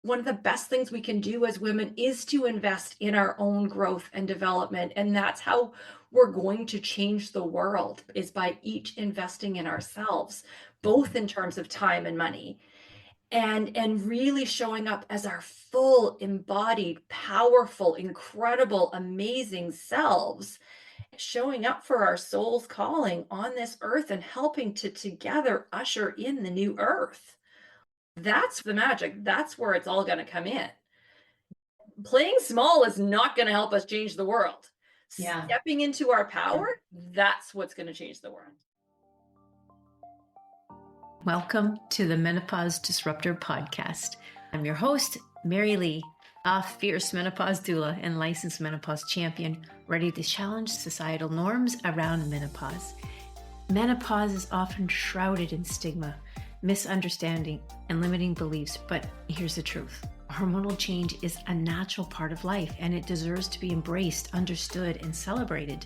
One of the best things we can do as women is to invest in our own growth and development. And that's how we're going to change the world, is by each investing in ourselves, both in terms of time and money, and really showing up as our full embodied, powerful, incredible, amazing selves, showing up for our soul's calling on this earth and helping to together usher in the new earth. That's the magic. That's where it's all going to come in. Playing small is not going to help us change the world. Yeah. Stepping into our power, that's what's going to change the world. Welcome to the Menopause Disruptor Podcast. I'm your host, Mary Lee, a fierce menopause doula and licensed menopause champion, ready to challenge societal norms around menopause. Menopause is often shrouded in stigma, misunderstanding, and limiting beliefs, but here's the truth. Hormonal change is a natural part of life, and it deserves to be embraced, understood, and celebrated.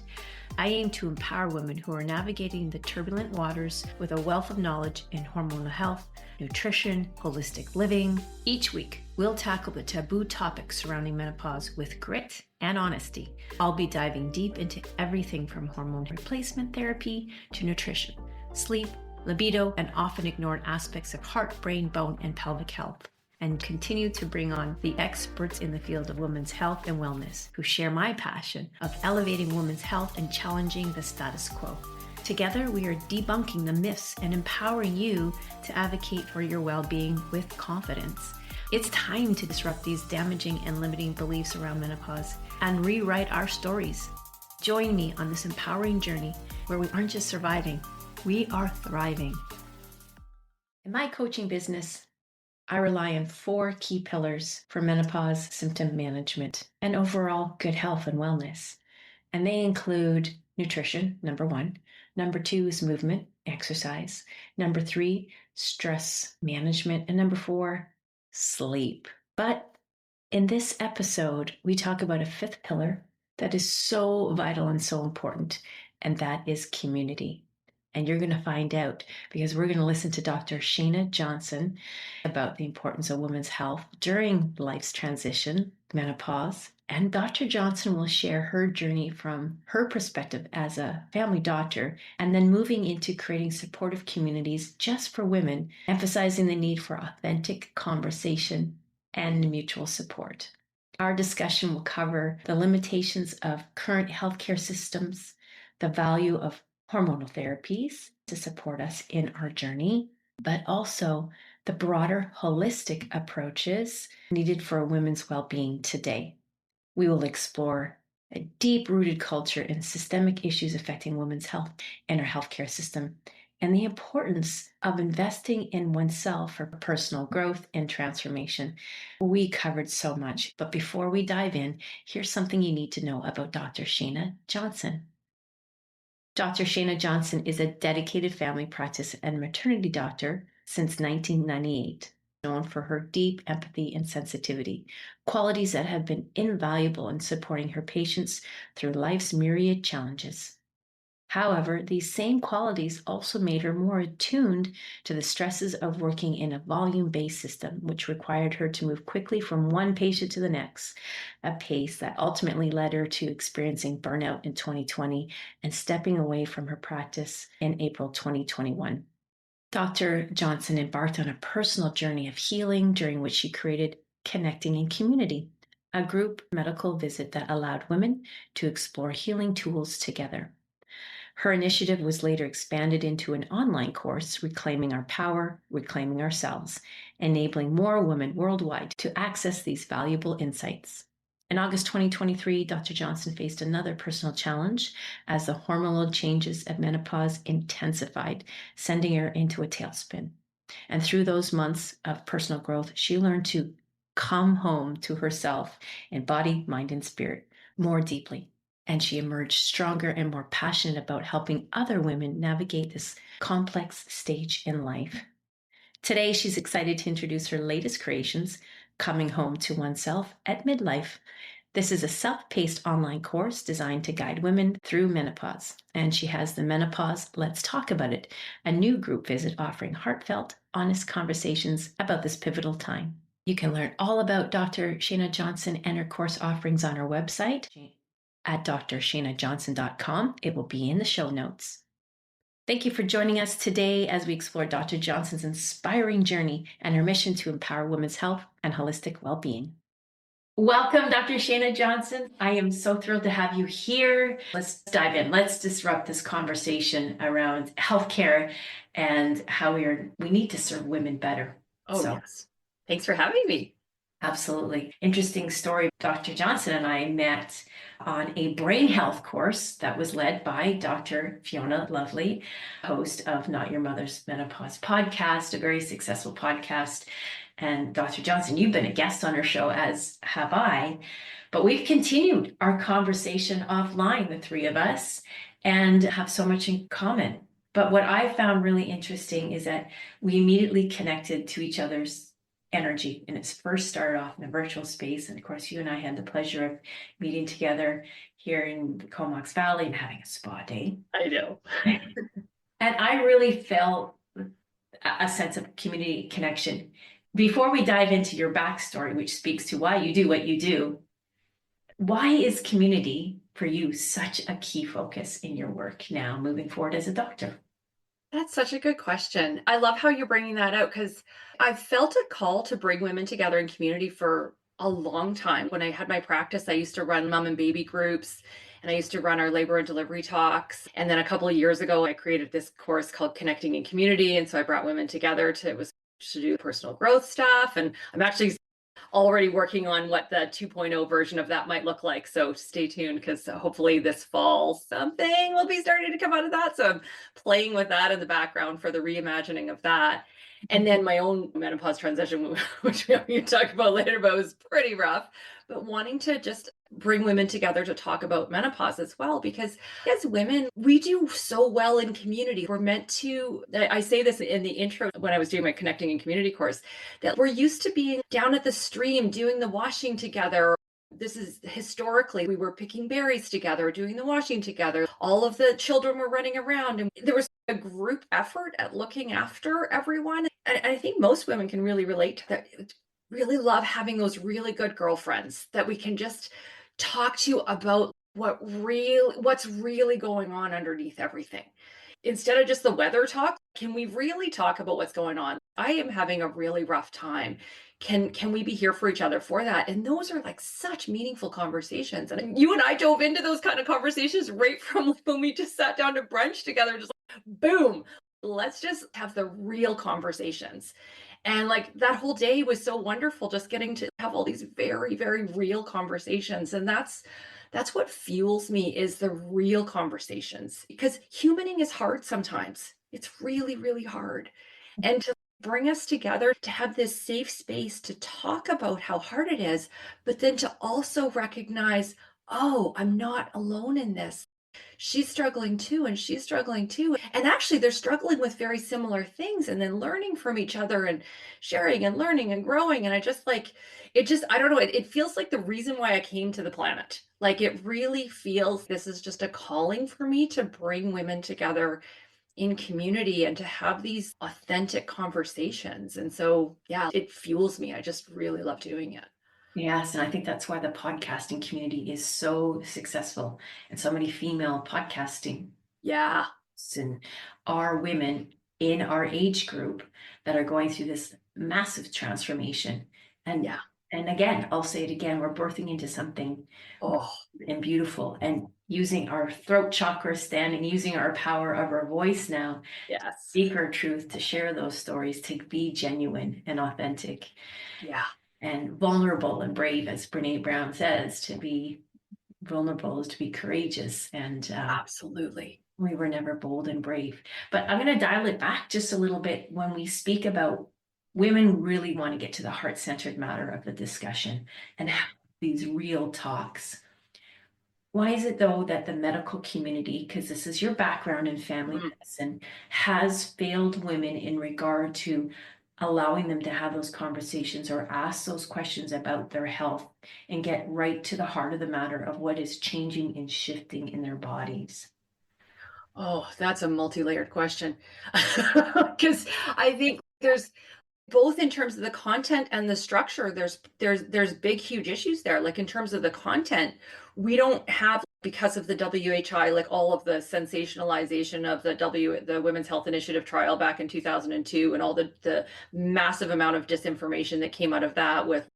I aim to empower women who are navigating the turbulent waters with a wealth of knowledge in hormonal health, nutrition, holistic living. Each week, we'll tackle the taboo topics surrounding menopause with grit and honesty. I'll be diving deep into everything from hormone replacement therapy to nutrition, sleep, libido, and often ignored aspects of heart, brain, bone, and pelvic health, and continue to bring on the experts in the field of women's health and wellness who share my passion of elevating women's health and challenging the status quo. Together, we are debunking the myths and empowering you to advocate for your well-being with confidence. It's time to disrupt these damaging and limiting beliefs around menopause and rewrite our stories. Join me on this empowering journey where we aren't just surviving, we are thriving. In my coaching business, I rely on 4 key pillars for menopause symptom management and overall good health and wellness. And they include nutrition, number 1. Number 2 is movement, exercise. Number 3, stress management. And number 4, sleep. But in this episode, we talk about a 5th pillar that is so vital and so important, and that is community. And you're going to find out because we're going to listen to Dr. Shana Johnston about the importance of women's health during life's transition, menopause. And Dr. Johnston will share her journey from her perspective as a family doctor and then moving into creating supportive communities just for women, emphasizing the need for authentic conversation and mutual support. Our discussion will cover the limitations of current healthcare systems, the value of hormonal therapies to support us in our journey, but also the broader holistic approaches needed for women's well-being today. We will explore a deep-rooted culture and systemic issues affecting women's health and our healthcare system, and the importance of investing in oneself for personal growth and transformation. We covered so much, but before we dive in, here's something you need to know about Dr. Shana Johnston. Dr. Shana Johnston is a dedicated family practice and maternity doctor since 1998, known for her deep empathy and sensitivity, qualities that have been invaluable in supporting her patients through life's myriad challenges. However, these same qualities also made her more attuned to the stresses of working in a volume-based system, which required her to move quickly from one patient to the next, a pace that ultimately led her to experiencing burnout in 2020 and stepping away from her practice in April 2021. Dr. Johnston embarked on a personal journey of healing during which she created Connecting in Community, a group medical visit that allowed women to explore healing tools together. Her initiative was later expanded into an online course, Reclaiming Our Power, Reclaiming Ourselves, enabling more women worldwide to access these valuable insights. In August 2023, Dr. Johnston faced another personal challenge as the hormonal changes of menopause intensified, sending her into a tailspin. And through those months of personal growth, she learned to come home to herself in body, mind, and spirit more deeply. And she emerged stronger and more passionate about helping other women navigate this complex stage in life. Today, she's excited to introduce her latest creations, Coming Home to Oneself at Midlife. This is a self-paced online course designed to guide women through menopause. And she has the Menopause Let's Talk About It, a new group visit offering heartfelt, honest conversations about this pivotal time. You can learn all about Dr. Shana Johnston and her course offerings on her website at drshanajohnson.com. It will be in the show notes. Thank you for joining us today as we explore Dr. Johnston's inspiring journey and her mission to empower women's health and holistic well-being. Welcome, Dr. Shana Johnston. I am so thrilled to have you here. Let's dive in. Let's disrupt this conversation around healthcare and how we need to serve women better. Oh, yes. Thanks for having me. Absolutely. Interesting story. Dr. Johnston and I met on a brain health course that was led by Dr. Fiona Lovely, host of Not Your Mother's Menopause podcast, a very successful podcast. And Dr. Johnston, you've been a guest on her show, as have I. But we've continued our conversation offline, the three of us, and have so much in common. But what I found really interesting is that we immediately connected to each other's energy, and it's first started off in a virtual space. And of course, you and I had the pleasure of meeting together here in the Comox Valley and having a spa day. I know. And I really felt a sense of community connection. Before we dive into your backstory, which speaks to why you do what you do, why is community for you such a key focus in your work now moving forward as a doctor? That's such a good question. I love how you're bringing that out because I've felt a call to bring women together in community for a long time. When I had my practice, I used to run mom and baby groups and I used to run our labor and delivery talks. And then a couple of years ago, I created this course called Connecting in Community. And so I brought women together to do personal growth stuff. And I'm actually already working on what the 2.0 version of that might look like. So stay tuned because hopefully this fall something will be starting to come out of that. So I'm playing with that in the background for the reimagining of that. And then my own menopause transition, which we can talk about later, but it was pretty rough. But wanting to just bring women together to talk about menopause as well, because as women, we do so well in community. We're meant to, I say this in the intro when I was doing my Connecting in Community course, that we're used to being down at the stream, doing the washing together. This is historically, we were picking berries together, doing the washing together. All of the children were running around, and there was a group effort at looking after everyone. And I think most women can really relate to that. Really love having those really good girlfriends that we can just talk to about what's really going on underneath everything. Instead of just the weather talk, can we really talk about what's going on? I am having a really rough time. Can we be here for each other for that? And those are like such meaningful conversations. And you and I dove into those kind of conversations right from when we just sat down to brunch together, just like, boom, let's just have the real conversations. And like that whole day was so wonderful, just getting to have all these very, very real conversations. And that's what fuels me is the real conversations because humaning is hard sometimes. It's really, really hard. And to bring us together to have this safe space to talk about how hard it is, but then to also recognize, oh, I'm not alone in this. She's struggling too, and she's struggling too. And actually, they're struggling with very similar things, and then learning from each other and sharing and learning and growing. And I just like it, just, I don't know, it feels like the reason why I came to the planet. Like it really feels this is just a calling for me to bring women together in community and to have these authentic conversations. And so, yeah, it fuels me. I just really love doing it. Yes, and I think that's why the podcasting community is so successful and so many female podcasting Yeah. and are women in our age group that are going through this massive transformation. And Yeah. and again, I'll say it again, we're birthing into something Oh, and beautiful and using our throat chakra standing, using our power of our voice now, yes. speak our truth, to share those stories, to be genuine and authentic Yeah. and vulnerable and brave, as Brene Brown says. To be vulnerable is to be courageous, and Absolutely. we were never bold and brave. But I'm going to dial it back just a little bit when we speak about women really want to get to the heart-centered matter of the discussion and have these real talks. Why is it, though, that the medical community, because this is your background in family Mm. medicine, has failed women in regard to allowing them to have those conversations or ask those questions about their health and get right to the heart of the matter of what is changing and shifting in their bodies? Oh, that's a multi-layered question. Because I think both in terms of the content and the structure, there's big, huge issues there. Like in terms of the content, we don't have, because of the WHI, like all of the sensationalization of the Women's Health Initiative trial back in 2002, and all the massive amount of disinformation that came out of that with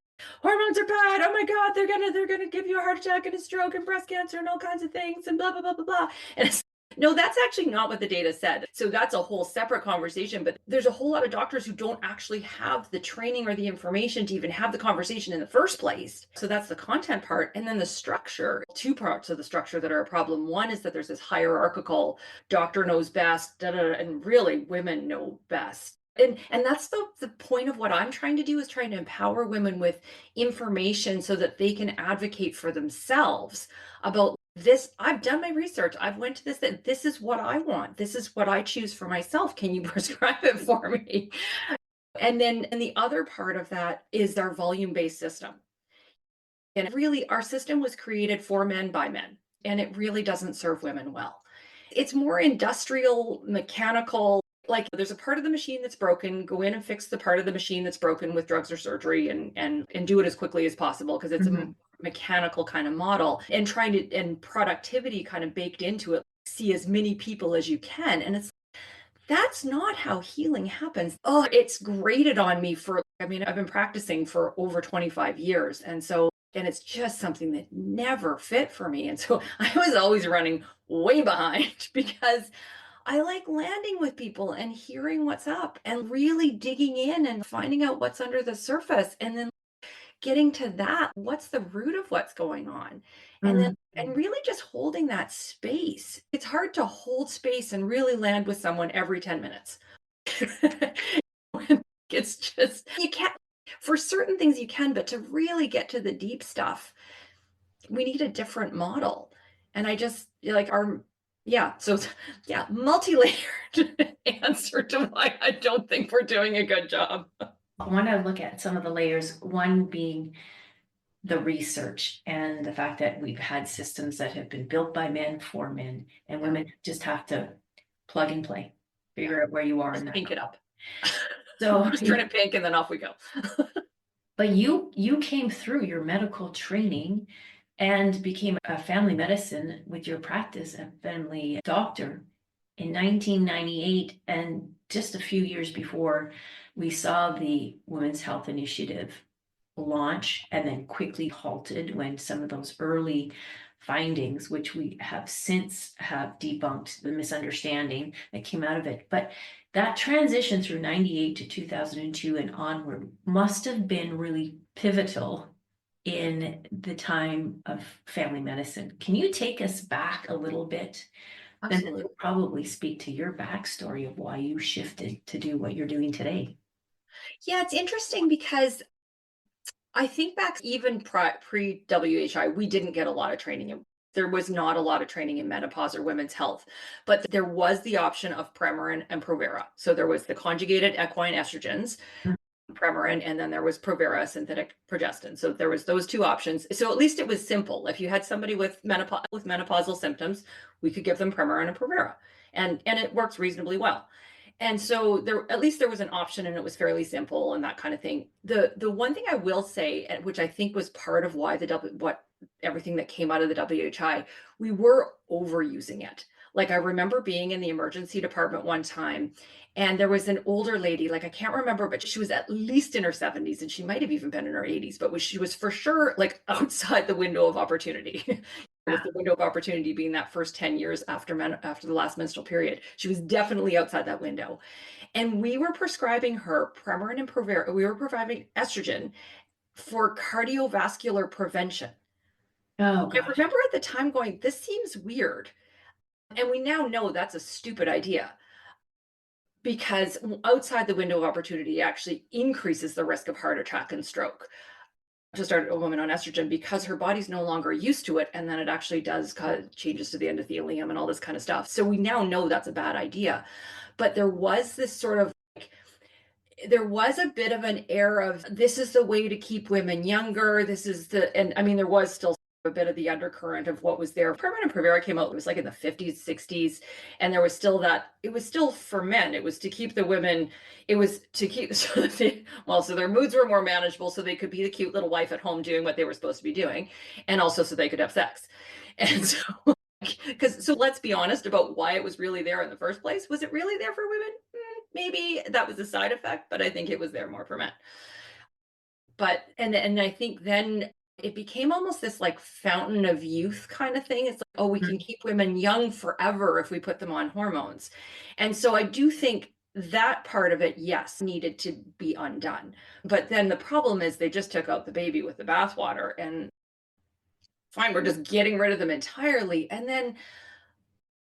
hormones are bad. Oh my God, they're gonna give you a heart attack and a stroke and breast cancer and all kinds of things and blah blah blah blah blah. And it's, no, that's actually not what the data said. So that's a whole separate conversation. But there's a whole lot of doctors who don't actually have the training or the information to even have the conversation in the first place. So that's the content part. And then the structure, two parts of the structure that are a problem. One is that there's this hierarchical doctor knows best, and really women know best. And that's the point of what I'm trying to do, is trying to empower women with information so that they can advocate for themselves about this. I've done my research. I've went to this, that this is what I want. This is what I choose for myself. Can you prescribe it for me? And the other part of that is our volume-based system. And really, our system was created for men by men, and it really doesn't serve women well. It's more industrial, mechanical. Like there's a part of the machine that's broken, go in and fix the part of the machine that's broken with drugs or surgery, and do it as quickly as possible, because it's a mechanical kind of model, and trying to, and productivity kind of baked into it. See as many people as you can. And that's not how healing happens. Oh, it's grated on me for, I mean, I've been practicing for over 25 years. And it's just something that never fit for me. And so I was always running way behind because I like landing with people and hearing what's up and really digging in and finding out what's under the surface, and then getting to that, what's the root of what's going on? And then, and really just holding that space. It's hard to hold space and really land with someone every 10 minutes. It's just, you can't, for certain things you can, but to really get to the deep stuff, we need a different model. And I just like our, yeah, so yeah, multi-layered answer to why I don't think we're doing a good job. I want to look at some of the layers, one being the research and the fact that we've had systems that have been built by men for men, and women just have to plug and play, figure out where you are in that. Pink it up. So just turn it pink and then off we go. But you came through your medical training and became a family medicine with your practice, a family doctor, in 1998. And just a few years before, we saw the Women's Health Initiative launch and then quickly halted when some of those early findings, which we have since have debunked the misunderstanding that came out of it. But that transition through 98 to 2002 and onward must have been really pivotal in the time of family medicine. Can you take us back a little bit? Absolutely. And we'll probably speak to your backstory of why you shifted to do what you're doing today. Yeah, it's interesting because I think back even pre-WHI, we didn't get a lot of training. There was not a lot of training in menopause or women's health, but there was the option of Premarin and Provera. So there was the conjugated equine estrogens, Premarin, and then there was Provera, synthetic progestin. So there was those two options. So at least it was simple. If you had somebody with menopausal symptoms, we could give them Premarin and Provera, and it works reasonably well. And so there, at least there was an option, and it was fairly simple and that kind of thing. The one thing I will say, and which I think was part of why what everything that came out of the WHI, we were overusing it. Like I remember being in the emergency department one time, and there was an older lady, like I can't remember, but she was at least in her 70s, and she might have even been in her 80s, but she was for sure like outside the window of opportunity. With the window of opportunity being that first 10 years after the last menstrual period. She was definitely outside that window. And we were prescribing her Premarin and Provera. We were providing estrogen for cardiovascular prevention. Oh, I remember at the time going, this seems weird. And we now know that's a stupid idea, because outside the window of opportunity actually increases the risk of heart attack and stroke. To start a woman on estrogen, because her body's no longer used to it, and then it actually does cause changes to the endothelium and all this kind of stuff. So we now know that's a bad idea. But there was this sort of there was a bit of an air of, this is the way to keep women younger, this is the, and I mean there was still a bit of the undercurrent of what was there. Permanent Provera came out, it was like in the 50s, 60s, and there was still that, it was still for men. It was to keep the women, it was to keep, so that they, well, so their moods were more manageable so they could be the cute little wife at home doing what they were supposed to be doing, and also so they could have sex. And so, because, so let's be honest about why it was really there in the first place. Was it really there for women? Maybe that was a side effect, but I think it was there more for men. But and I think then it became almost this like fountain of youth kind of thing. It's like, oh, we can keep women young forever if we put them on hormones. And so I do think that part of it, yes, needed to be undone. But then the problem is they just took out the baby with the bathwater, and fine, we're just getting rid of them entirely. And then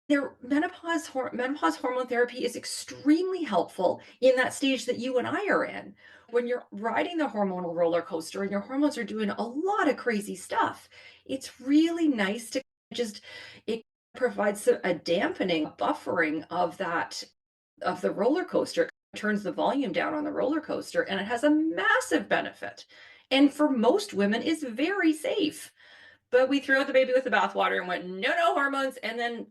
their menopause hormone therapy is extremely helpful in that stage that you and I are in. When you're riding the hormonal roller coaster and your hormones are doing a lot of crazy stuff, it's really nice to just, it provides a dampening, a buffering of that, of the roller coaster. It turns the volume down on the roller coaster, and it has a massive benefit. And for most women is very safe. But we threw out the baby with the bathwater and went, no, no hormones. And then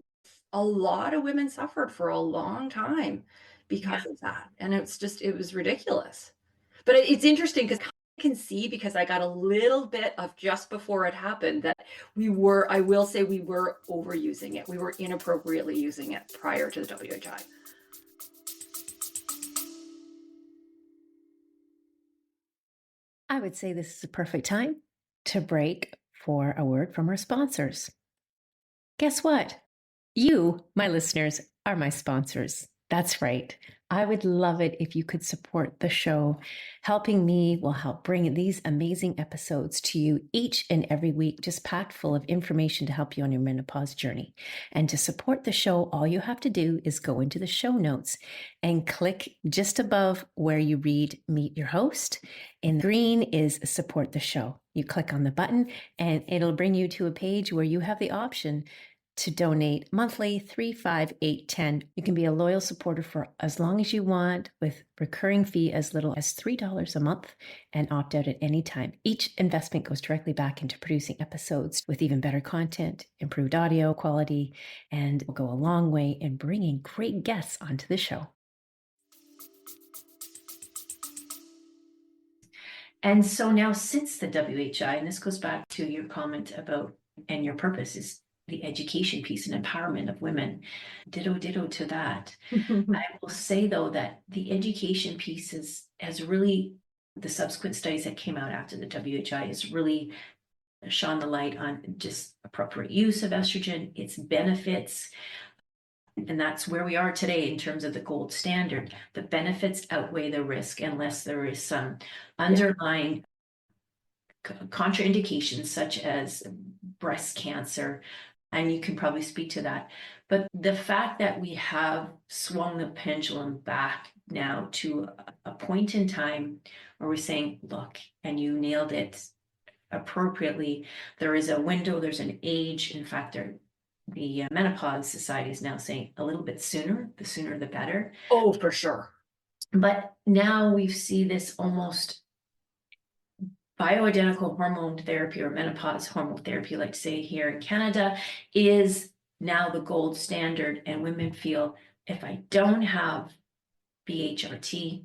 a lot of women suffered for a long time Yeah. because of that. And it's just, it was ridiculous. But it's interesting because I can see, because I got a little bit of just before it happened, that we were, I will say, we were overusing it. We were inappropriately using it prior to the WHI. I would say this is a perfect time to break for a word from our sponsors. Guess what? You, my listeners, are my sponsors. That's right. I would love it if you could support the show. Helping me will help bring these amazing episodes to you each and every week, just packed full of information to help you on your menopause journey. And to support the show, all you have to do is go into the show notes and click just above where you read Meet Your Host. In green is Support the Show. You click on the button and it'll bring you to a page where you have the option to donate monthly, 3, 5, 8, 10. You can be a loyal supporter for as long as you want, with recurring fee as little as $3 a month, and opt out at any time. Each investment goes directly back into producing episodes with even better content, improved audio quality, and will go a long way in bringing great guests onto the show. And so now, since the WHI, and this goes back to your comment about, and your purpose is the education piece and empowerment of women. Ditto to that. I will say, though, that the education piece has really, the subsequent studies that came out after the WHI has really shone the light on just appropriate use of estrogen, its benefits. And that's where we are today in terms of the gold standard. The benefits outweigh the risk unless there is some underlying contraindications, such as breast cancer, and you can probably speak to that. But the fact that we have swung the pendulum back now to a point in time where we're saying, look, and you nailed it appropriately, there is a window, there's an age. In fact, the Menopause Society is now saying a little bit sooner, the sooner the better. Oh, for sure. But now we see this almost bioidentical hormone therapy, or menopause hormone therapy, like say here in Canada, is now the gold standard. And women feel, if I don't have BHRT,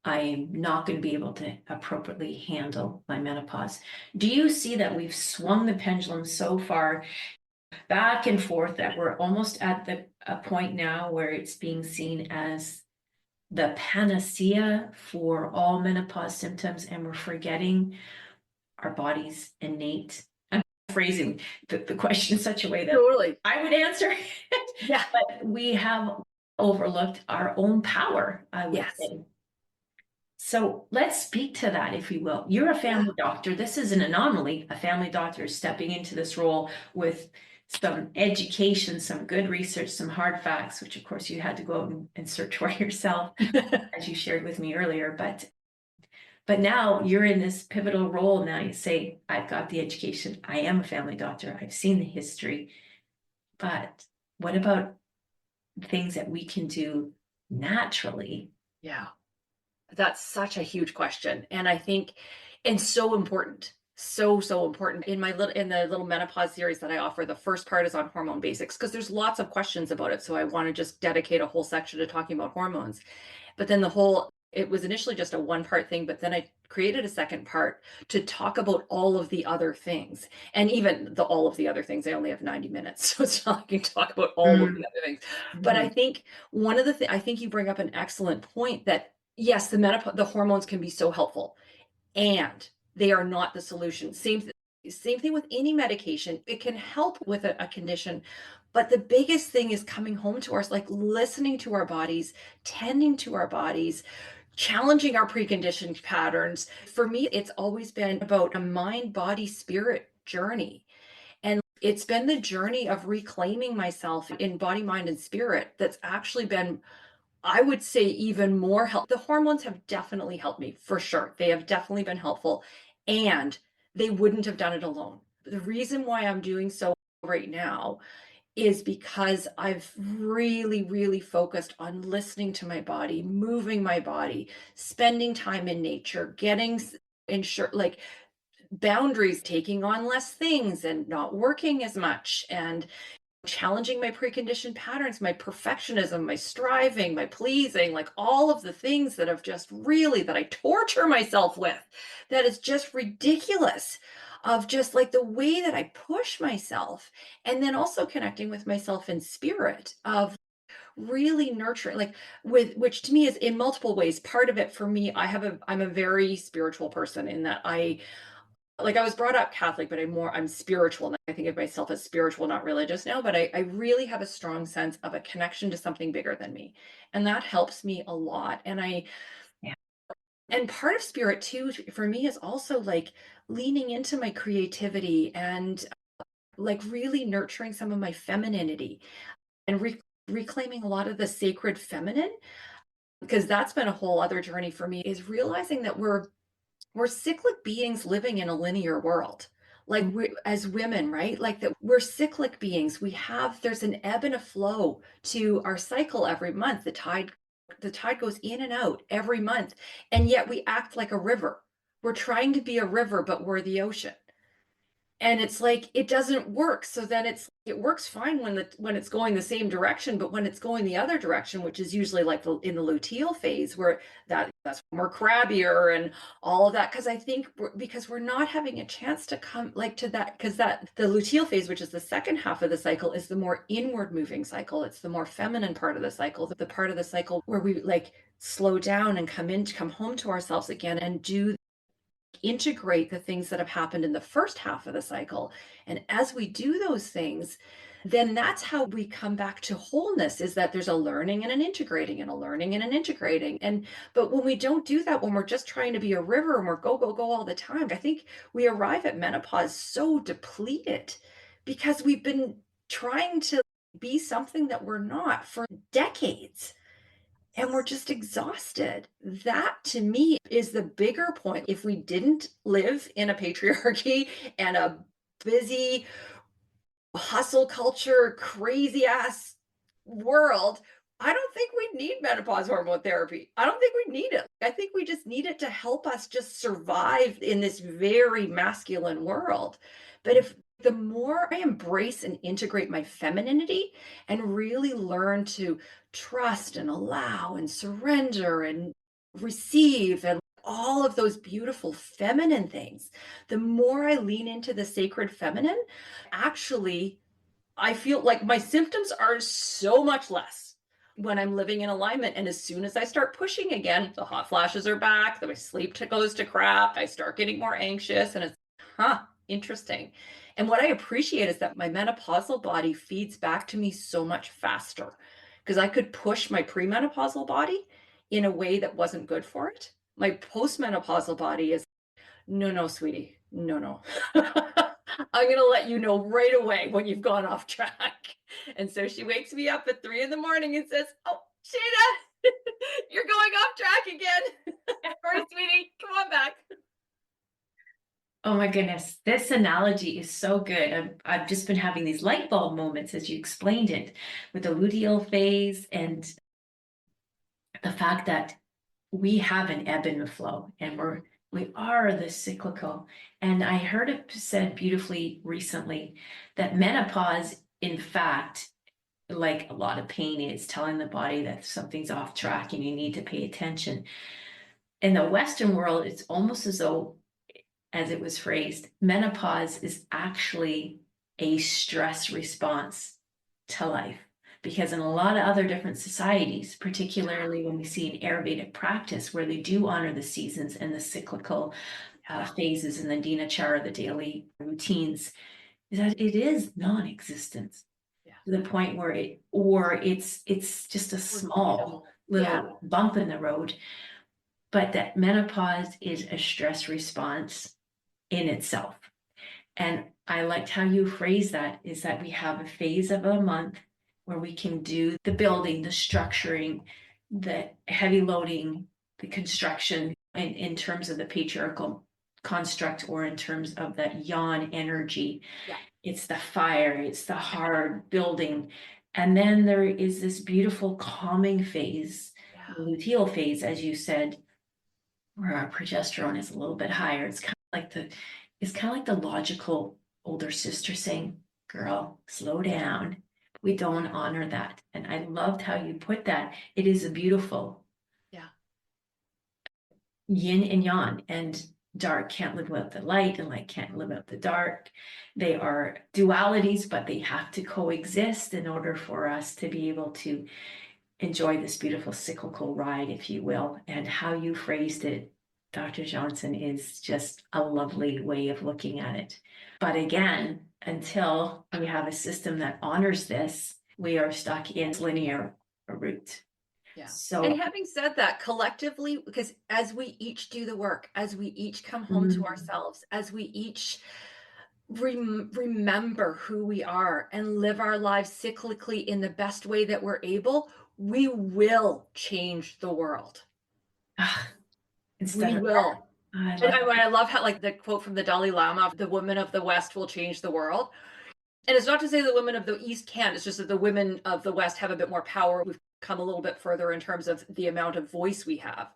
I'm not going to be able to appropriately handle my menopause. Do you see that we've swung the pendulum so far back and forth that we're almost at a point now where it's being seen as the panacea for all menopause symptoms, and we're forgetting our body's innate? I'm phrasing the question in such a way that Totally. I would answer it. Yeah. But we have overlooked our own power, I would Yes. say. So let's speak to that, if you will. You're a family doctor. This is an anomaly. A family doctor is stepping into this role with some education, some good research, some hard facts, which of course you had to go out and search for yourself, as you shared with me earlier. But now you're in this pivotal role. Now you say, I've got the education. I am a family doctor. I've seen the history. But what about things that we can do naturally? Yeah. That's such a huge question. And I think, and so important. So important. In the little menopause series that I offer, the first part is on hormone basics because there's lots of questions about it. So I want to just dedicate a whole section to talking about hormones. But then it was initially just a one part thing, but then I created a second part to talk about all of the other things. And even all of the other things, I only have 90 minutes. So it's not like I can talk about all of the other things. But I Mhm. think I think you bring up an excellent point that yes, the hormones can be so helpful, and they are not the solution. Same thing with any medication. It can help with a condition, but the biggest thing is coming home to us, like listening to our bodies, tending to our bodies, challenging our preconditioned patterns. For me, it's always been about a mind, body, spirit journey. And it's been the journey of reclaiming myself in body, mind, and spirit that's actually been, I would say, even more help. The hormones have definitely helped me for sure. They have definitely been helpful, and they wouldn't have done it alone. The reason why I'm doing so right now is because I've really, really focused on listening to my body, moving my body, spending time in nature, ensure like boundaries, taking on less things and not working as much, and challenging my preconditioned patterns, my perfectionism, my striving, my pleasing, like all of the things that have just really that I torture myself with, that is just ridiculous, of just like the way that I push myself. And then also connecting with myself in spirit, of really nurturing, like, with which to me is in multiple ways. Part of it for me, I'm a very spiritual person in that I was brought up Catholic, but I'm spiritual. And I think of myself as spiritual, not religious now, but I really have a strong sense of a connection to something bigger than me. And that helps me a lot. Yeah. And part of spirit too, for me, is also like leaning into my creativity and like really nurturing some of my femininity and reclaiming a lot of the sacred feminine, because that's been a whole other journey for me, is realizing that we're cyclic beings living in a linear world. Like Mhm. we as women, right? Like that we're cyclic beings. There's an ebb and a flow to our cycle every month. The tide goes in and out every month. And yet we act like a river. We're trying to be a river, but we're the ocean. And it's like it doesn't work. So then it works fine when it's going the same direction, but when it's going the other direction, which is usually like in the luteal phase, where that's when we're crabbier and all of that. Because I think because we're not having a chance to come like to that, because that the luteal phase, which is the second half of the cycle, is the more inward moving cycle. It's the more feminine part of the cycle, the part of the cycle where we like slow down and come home to ourselves again and do integrate the things that have happened in the first half of the cycle. And as we do those things, then that's how we come back to wholeness, is that there's a learning and an integrating and a learning and an integrating. And but when we don't do that, when we're just trying to be a river and we're go, go, go all the time, I think we arrive at menopause so depleted because we've been trying to be something that we're not for decades, and we're just exhausted. That to me is the bigger point. If we didn't live in a patriarchy and a busy hustle culture, crazy ass world, I don't think we need menopause hormone therapy. I don't think we need it. I think we just need it to help us just survive in this very masculine world. But if the more I embrace and integrate my femininity and really learn to trust and allow and surrender and receive and all of those beautiful feminine things, the more I lean into the sacred feminine, actually, I feel like my symptoms are so much less when I'm living in alignment. And as soon as I start pushing again, the hot flashes are back, my goes to crap, I start getting more anxious, and it's, interesting. And what I appreciate is that my menopausal body feeds back to me so much faster, because I could push my premenopausal body in a way that wasn't good for it. My postmenopausal body is, no, no, sweetie. No, no. I'm going to let you know right away when you've gone off track. And so she wakes me up at 3 in the morning and says, "Oh, Shana, you're going off track again. Sorry, sweetie. Come on back." Oh my goodness, this analogy is so good. I've just been having these light bulb moments as you explained it with the luteal phase and the fact that we have an ebb and a flow and we're We are the cyclical. And I heard it said beautifully recently that menopause, in fact, like a lot of pain is telling the body that something's off track and you need to pay attention. In the Western world, it's almost as though, as it was phrased, menopause is actually a stress response to life. Because in a lot of other different societies, particularly when we see an Ayurvedic practice where they do honor the seasons and the cyclical Yeah. phases and the dinacharya, the daily routines, is that it is non-existent Yeah. to the point where it's just a Or small minimal. Yeah. little bump in the road, but that menopause is a stress response in itself. And I liked how you phrase that, is that we have a phase of a month where we can do the building, the structuring, the heavy loading, the construction in terms of the patriarchal construct or in terms of that yawn energy. Yeah. It's the fire, it's the hard building. And then there is this beautiful calming phase, Yeah. the luteal phase, as you said, where our progesterone is a little bit higher. It's kind of like the logical older sister saying, girl, slow down. We don't honor that. And I loved how you put that. It is a beautiful Yeah. yin and yang, and dark can't live without the light and light can't live without the dark. They are dualities, but they have to coexist in order for us to be able to enjoy this beautiful cyclical ride, if you will. And how you phrased it, Dr. Johnson, is just a lovely way of looking at it. But again, until we have a system that honors this, we are stuck in linear route. Yeah. So, And having said that, collectively, because as we each do the work, as we each come home to mm, ourselves, as we each remember who we are and live our lives cyclically in the best way that we're able, we will change the world. ah, instead We of will. I And love I love how, like, the quote from the Dalai Lama, "The women of the West will change the world." And it's not to say the women of the East can't, it's just that the women of the West have a bit more power. We've come a little bit further in terms of the amount of voice we have.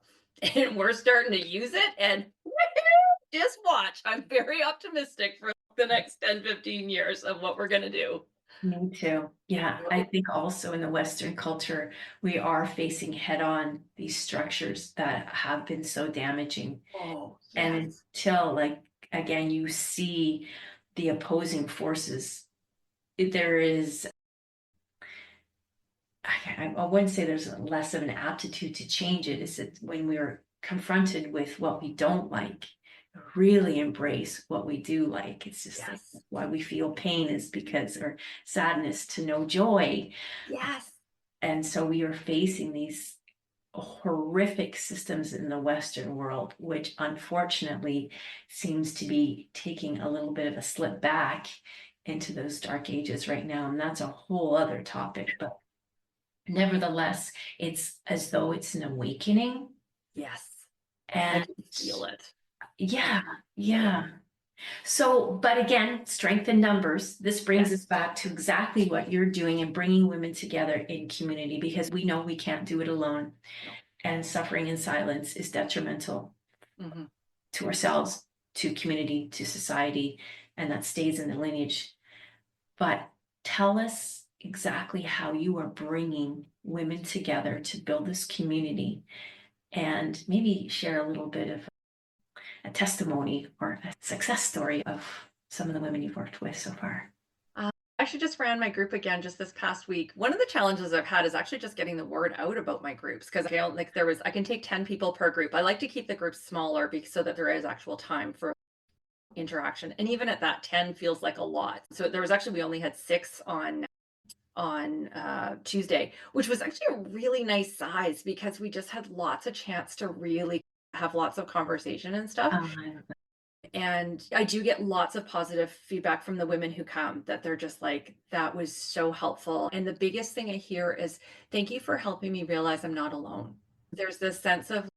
And we're starting to use it, and woohoo, just watch. I'm very optimistic for the next 10, 15 years of what we're gonna do. me too. Yeah, I think also in the Western culture, we are facing head on these structures that have been so damaging. Oh, And yes. until, like, again, you see the opposing forces, there is, I wouldn't say there's less of an aptitude to change it. Is that when we're confronted with what we don't like, really embrace what we do like. It's just like Yes. why we feel pain is because, or sadness to no joy. Yes. And so we are facing these horrific systems in the Western world, which unfortunately seems to be taking a little bit of a slip back into those dark ages right now. And that's a whole other topic. But nevertheless, it's as though it's an awakening. Yes. I And can feel it. I yeah, can feel it. yeah. So, but again, strength in numbers. This brings Yes. us back to exactly what you're doing and bringing women together in community because we know we can't do it alone. No. And suffering in silence is detrimental Mhm. to ourselves, to community, to society, and that stays in the lineage. But tell us exactly how you are bringing women together to build this community and maybe share a little bit of a testimony or a success story of some of the women you've worked with so far. I actually just ran my group again just this past week. One of the challenges I've had is actually just getting the word out about my groups because I feel like I can take 10 people per group. I like to keep the groups smaller because so that there is actual time for interaction. And even at that, 10 feels like a lot. So there was actually we only had 6 on Tuesday, which was actually a really nice size because we just had lots of chance to really have lots of conversation and stuff. Um, And I do get lots of positive feedback from the women who come that they're just like, that was so helpful. And the biggest thing I hear is, thank you for helping me realize I'm not alone. There's this sense of,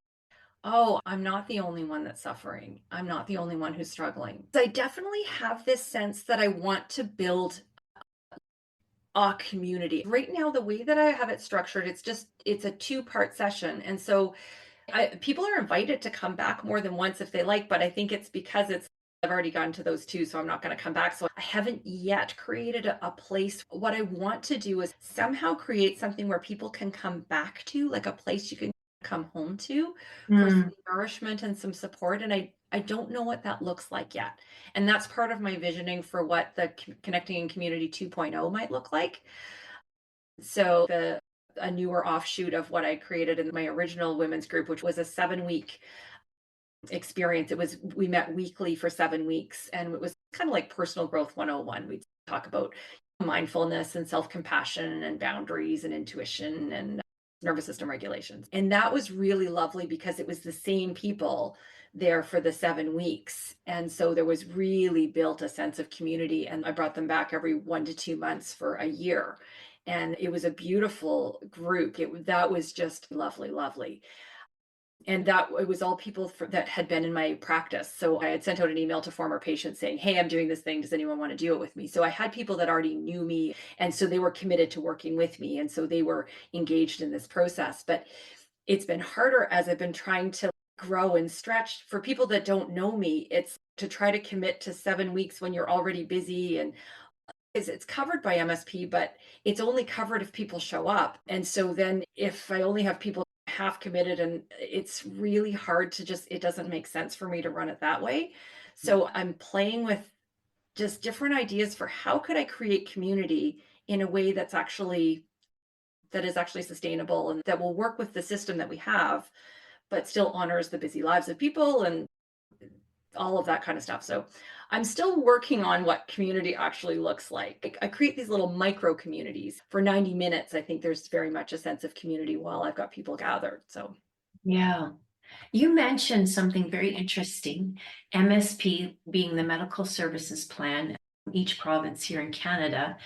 oh, I'm not the only one that's suffering. I'm not the only one who's struggling. I definitely have this sense that I want to build a community. Right now, the way that I have it structured, it's a two-part session. And so People are invited to come back more than once if they like, but I think it's because I've already gone to those 2, so I'm not gonna come back. So I haven't yet created a place. What I want to do is somehow create something where people can come back to, like a place you can come home to for some Mm, nourishment and some support, and I don't know what that looks like yet. And that's part of my visioning for what the Connecting in Community 2.0 might look like. So a newer offshoot of what I created in my original women's group, which was a 7-week experience. We met weekly for 7 weeks, and it was kind of like personal growth 101. We'd talk about mindfulness and self-compassion and boundaries and intuition and nervous system regulations. And that was really lovely because it was the same people there for the 7 weeks. And so there was really built a sense of community, and I brought them back every 1 to 2 months for a year. And it was a beautiful group. That was just lovely, lovely. And that it was all people that had been in my practice. So I had sent out an email to former patients saying, "Hey, I'm doing this thing. Does anyone want to do it with me?" So I had people that already knew me, and so they were committed to working with me, and so they were engaged in this process. But it's been harder as I've been trying to grow and stretch. For people that don't know me, it's to try to commit to 7 weeks when you're already busy, and is it's covered by MSP, but it's only covered if people show up. And so then if I only have people half committed, and it's really hard to just, it doesn't make sense for me to run it that way. So I'm playing with just different ideas for how could I create community in a way that is actually sustainable and that will work with the system that we have, but still honors the busy lives of people and all of that kind of stuff. So I'm still working on what community actually looks like. I create these little micro communities for 90 minutes. I think there's very much a sense of community while I've got people gathered. So, yeah. You mentioned something very interesting, MSP being the medical services plan. Each province here in Canada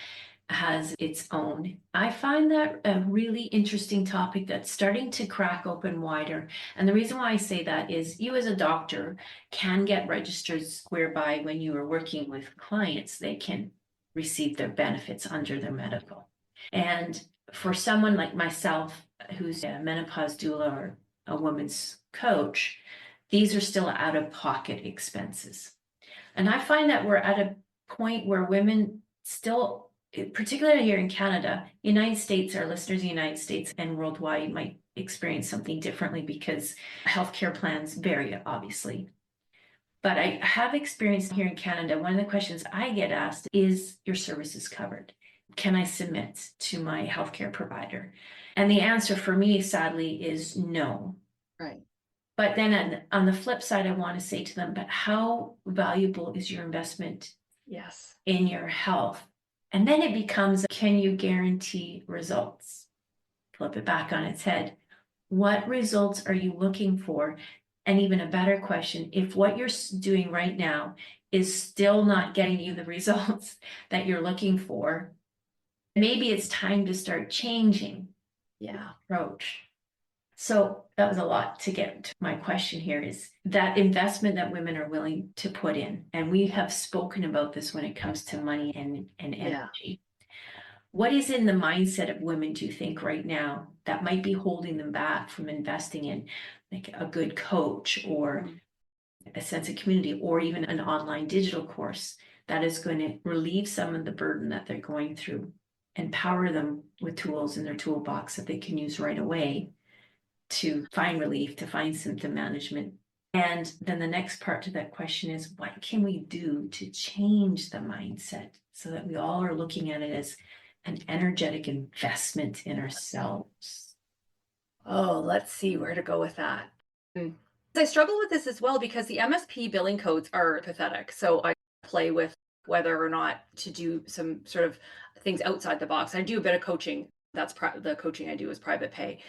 has its own. I find that a really interesting topic that's starting to crack open wider. And the reason why I say that is you as a doctor can get registers whereby when you are working with clients, they can receive their benefits under their medical. And for someone like myself, who's a menopause doula or a woman's coach, these are still out of pocket expenses. And I find that we're at a point where women still, particularly here in Canada, United States, our listeners in the United States and worldwide might experience something differently because healthcare plans vary, obviously. But I have experienced here in Canada, one of the questions I get asked is your services covered? Can I submit to my healthcare provider? And the answer for me, sadly, is no. right. But then on the flip side, I want to say to them, but how valuable is your investment Yes. in your health? And then it becomes, can you guarantee results? Flip it back on its head. What results are you looking for? And even a better question, if what you're doing right now is still not getting you the results that you're looking for, maybe it's time to start changing Yeah. approach. So that was a lot to get to. My question here is that investment that women are willing to put in, and we have spoken about this when it comes to money and Yeah. energy. What is in the mindset of women, do you think, right now that might be holding them back from investing in like a good coach or Mm. a sense of community or even an online digital course that is going to relieve some of the burden that they're going through, empower them with tools in their toolbox that they can use right away to find relief, to find symptom management. And then the next part to that question is what can we do to change the mindset so that we all are looking at it as an energetic investment in ourselves? Oh, let's see where to go with that. Mm. I struggle with this as well because the MSP billing codes are pathetic. So I play with whether or not to do some sort of things outside the box. I do a bit of coaching. The coaching I do is private pay.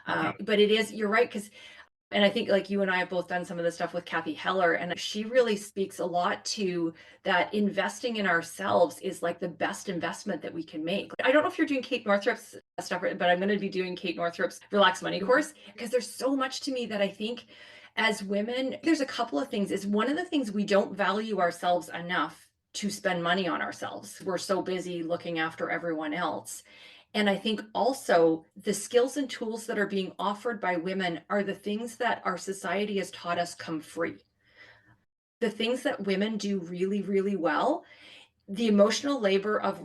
Okay. But it is, you're right, because and I think like you and I have both done some of the stuff with Kathy Heller, and she really speaks a lot to that investing in ourselves is like the best investment that we can make. I don't know if you're doing Kate Northrup's stuff, but I'm going to be doing Kate Northrup's Relax Money course because there's so much to me that I think as women, there's a couple of things. Is one of the things we don't value ourselves enough to spend money on ourselves. We're so busy looking after everyone else. And I think also the skills and tools that are being offered by women are the things that our society has taught us come free. The things that women do really, really well, the emotional labor of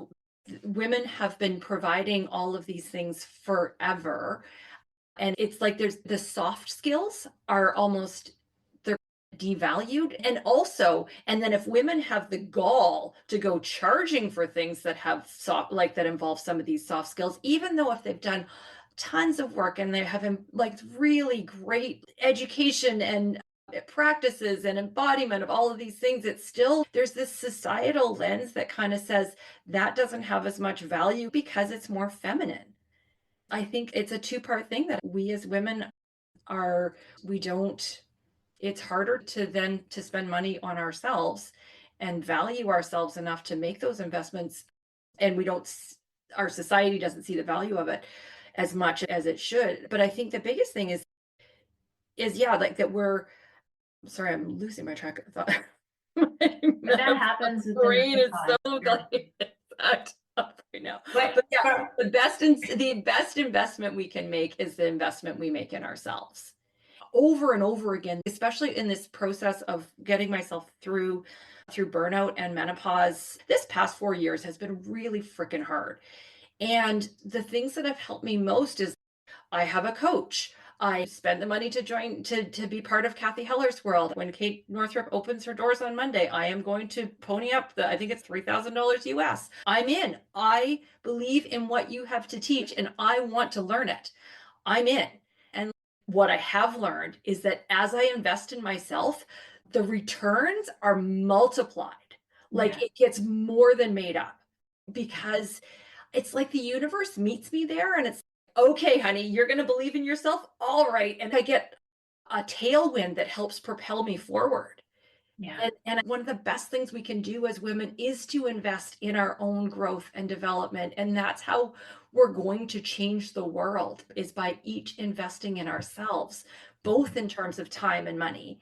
women have been providing all of these things forever. And it's like there's the soft skills are almost they're devalued. And then if women have the gall to go charging for things that have soft like that involve some of these soft skills, even though if they've done tons of work and they have like really great education and practices and embodiment of all of these things, it's still there's this societal lens that kind of says that doesn't have as much value because it's more feminine. I think it's a two-part thing that we as women are we don't it's harder to then to spend money on ourselves and value ourselves enough to make those investments, and we don't our society doesn't see the value of it as much as it should. But I think the biggest thing is yeah, like that we're sorry, I'm losing my track of thought. My But that menopause happens with the brain is so menopause. like act up right now. But But yeah, for, the best investment we can make is the investment we make in ourselves. Over and over again, especially in this process of getting myself through burnout and menopause. This past 4 years has been really freaking hard. And the things that have helped me most is I have a coach. I spend the money to join to be part of Kathy Heller's world. When Kate Northrup opens her doors on Monday, I am going to pony up I think it's $3,000 US. I'm in. I believe in what you have to teach and I want to learn it. I'm in. And what I have learned is that as I invest in myself, the returns are multiplied. yeah, Like it gets more than made up because it's like the universe meets me there and it's okay, honey, you're going to believe in yourself. All right. And I get a tailwind that helps propel me forward. yeah, And one of the best things we can do as women is to invest in our own growth and development. And that's how we're going to change the world is by each investing in ourselves, both in terms of time and money.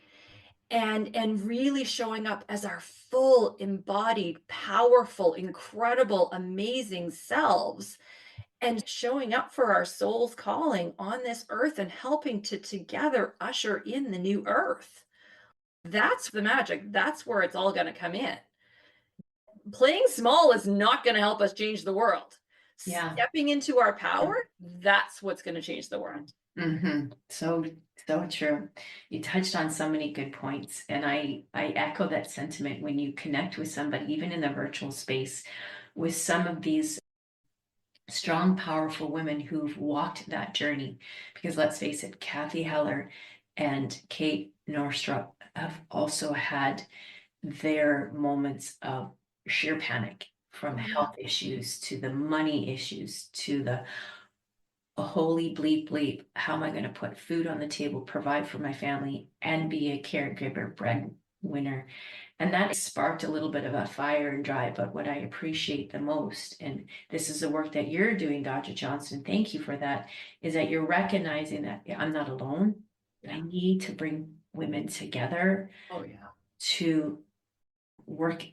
And really showing up as our full embodied, powerful, incredible, amazing selves and showing up for our soul's calling on this earth and helping to together usher in the new earth. That's the magic. That's where it's all going to come in. Playing small is not going to help us change the world. yeah. Stepping into our power, that's what's going to change the world. So, so true. You touched on so many good points, and I echo that sentiment when you connect with somebody, even in the virtual space, with some of these strong, powerful women who've walked that journey. Because let's face it, Kathy Heller and Kate Northrup have also had their moments of sheer panic, from Oh, yeah. health issues to the money issues to the holy bleep bleep. How am I going to put food on the table, provide for my family, and be a caregiver, breadwinner? And that sparked a little bit of a fire and drive. But what I appreciate the most, and this is the work that you're doing, Dr. Johnston, thank you for that, is that you're recognizing that I'm not alone. I Yeah. need to bring women together Oh, yeah. to work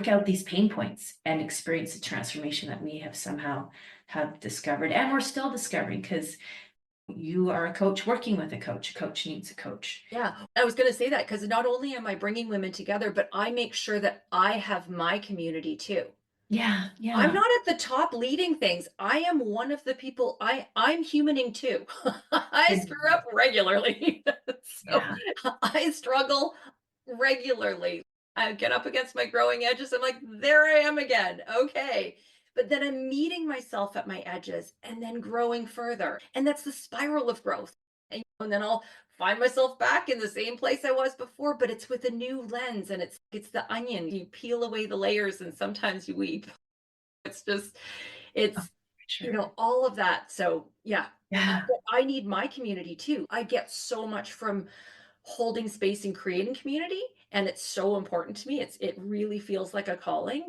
out these pain points and experience the transformation that we have somehow have discovered, and we're still discovering, because you are a coach working with a coach needs a coach. Yeah, I was gonna say that because not only am I bringing women together, but I make sure that I have my community too. Yeah, I'm yeah, not at the top leading things. I am one of the people I'm humaning too. I yeah, screw up regularly. So yeah, I struggle regularly. I get up against my growing edges. I'm like, there I am again. Okay. But then I'm meeting myself at my edges and then growing further. And that's the spiral of growth. And then I'll find myself back in the same place I was before, but it's with a new lens and it's the onion. You peel away the layers and sometimes you weep. It's just oh, it's sure, all of that. So, yeah, yeah, but I need my community too. I get so much from holding space and creating community, and it's so important to me. It really feels like a calling,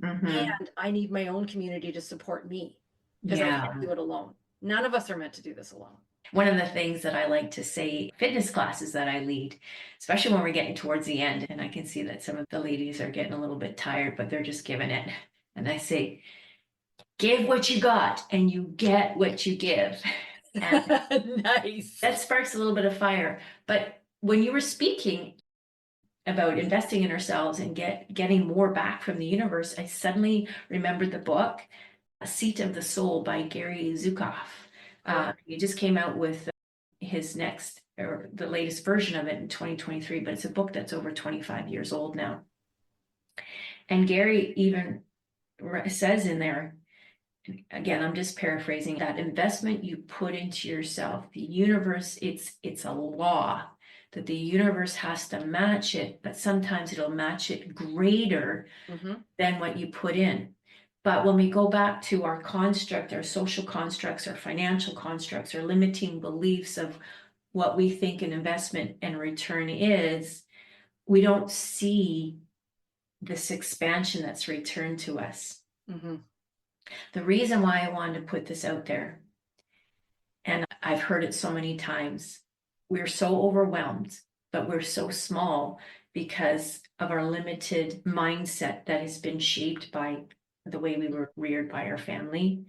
hmm, and I need my own community to support me because I yeah. can't do it alone. None of us are meant to do this alone. One of the things that I like to say, fitness classes that I lead, especially when we're getting towards the end, and I can see that some of the ladies are getting a little bit tired, but they're just giving it. And I say, give what you got and you get what you give. And Nice. that sparks a little bit of fire. But when you were speaking about investing in ourselves and getting more back from the universe, I suddenly remembered the book, A Seat of the Soul by Gary Zukav. He just came out with his next or the latest version of it in 2023, but it's a book that's over 25 years old now. And Gary even says in there, again, I'm just paraphrasing, that investment you put into yourself, the universe, it's a law that the universe has to match it, but sometimes it'll match it greater than what you put in. But when we go back to our construct, our social constructs, our financial constructs, our limiting beliefs of what we think an investment and return is, we don't see this expansion that's returned to us. The reason why I wanted to put this out there, and I've heard it so many times, we're so overwhelmed, but we're so small because of our limited mindset that has been shaped by the way we were reared by our family,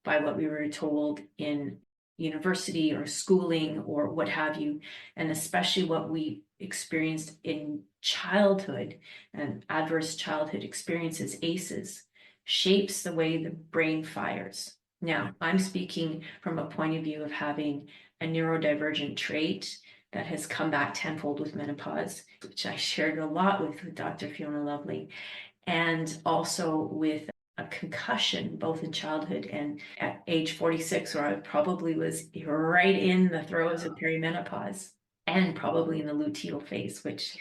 by what we were told in university or schooling or what have you, and especially what we experienced in childhood and adverse childhood experiences, ACEs, shapes the way the brain fires. Now, I'm speaking from a point of view of having a neurodivergent trait that has come back tenfold with menopause, which I shared a lot with Dr. Fiona Lovely, and also with a concussion, both in childhood and at age 46, where I probably was right in the throes of perimenopause and probably in the luteal phase, which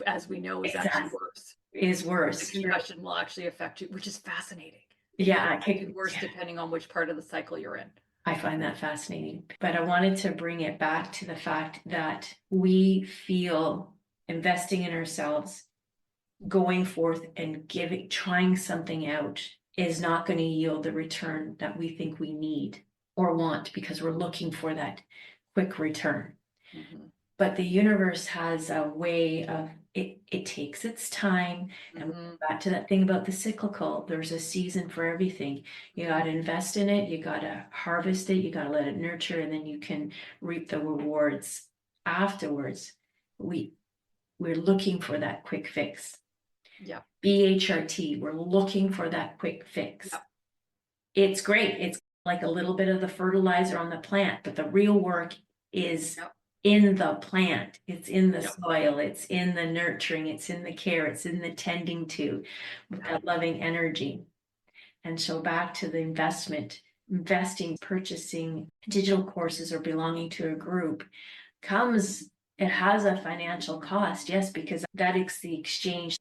as we know, is actually worse. Is worse. The concussion will actually affect you, which is fascinating. Yeah, it can be worse depending on which part of the cycle you're in. I find that fascinating. But I wanted to bring it back to the fact that we feel investing in ourselves, going forth and trying something out is not going to yield the return that we think we need or want because we're looking for that quick return. But the universe has a way of it takes its time. And back to that thing about the cyclical, there's a season for everything. You got to invest in it, you got to harvest it, you got to let it nurture, and then you can reap the rewards afterwards. We're looking for that quick fix. Yeah. BHRT, we're looking for that quick fix. Yep. It's great. It's like a little bit of the fertilizer on the plant, but the real work is in the plant. It's in the soil. It's in the nurturing. It's in the care. It's in the tending to with that loving energy. And so back to the investing, purchasing digital courses or belonging to a group it has a financial cost, yes, because that is the exchange.